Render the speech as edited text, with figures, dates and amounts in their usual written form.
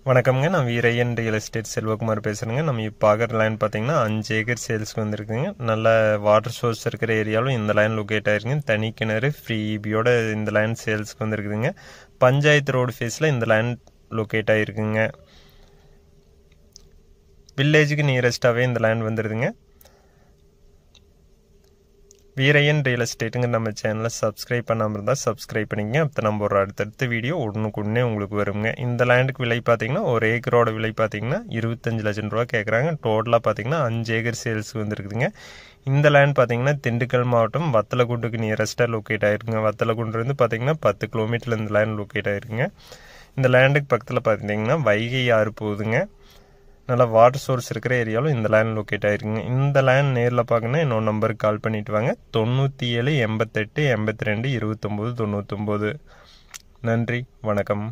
வணக்கம்ங்க. நான் Veeraiyan real estate Selvakumar பேசுகிறேங்க. நம்ம இப்போ பார்க்குற லேண்ட் பார்த்தீங்கன்னா 5 ஏக்கர் சேல்ஸ்க்கு வந்துருக்குங்க. நல்ல வாட்டர் சோர்ஸ் இருக்கிற ஏரியாலும் இந்த லேண்ட் லொக்கேட் ஆகிருக்குங்க. தனி கிணறு ஃப்ரீ இபியோட இந்த லேண்ட் சேல்ஸ்க்கு வந்துருக்குதுங்க. பஞ்சாயத்து ரோடு ஃபேஸில் இந்த லேண்ட் லொக்கேட் ஆகிருக்குங்க. வில்லேஜுக்கு நியரஸ்டாகவே இந்த லேண்ட் வந்துடுதுங்க. வீரையன் ரியல் எஸ்டேட்டுங்க நம்ம சேனலை சப்ஸ்கிரைப் பண்ணாமல் இருந்தால் சப்ஸ்கிரைப் பண்ணிக்கங்க. அப்போ நம்ம ஒரு அடுத்தடுத்த வீடியோ உடனுக்குடனே உங்களுக்கு வருங்க. இந்த லேண்டுக்கு விலை பார்த்தீங்கன்னா ஒரு ஏக்கரோட விலை பார்த்தீங்கன்னா 25 லட்சம் ரூபா கேட்குறாங்க. டோட்டலாக பார்த்தீங்கன்னா 5 ஏக்கர் சேல்ஸுக்கு வந்துருக்குதுங்க. இந்த லேண்ட் பார்த்தீங்கன்னா திண்டுக்கல் மாவட்டம் வத்தலகுண்டுக்கு நியரஸ்ட்டாக லொக்கேட் ஆகிருக்குங்க. வத்தலகுண்டு பார்த்தீங்கன்னா 10 கிலோமீட்டரில் இந்த லேண்ட் லொக்கேட் ஆகிருக்குங்க. இந்த லேண்டுக்கு பக்கத்தில் பார்த்தீங்கன்னா வைகை ஆறு போகுதுங்க. நல்லா வாட்டர் சோர்ஸ் இருக்கிற ஏரியாலும் இந்த லேண்ட் லொக்கேட் ஆகிருக்குங்க. இந்த லேண்ட் நேரில் பார்க்கணுன்னா என்னோட நம்பருக்கு கால் பண்ணிவிட்டு வாங்க. 97 88 82 29 99. நன்றி, வணக்கம்.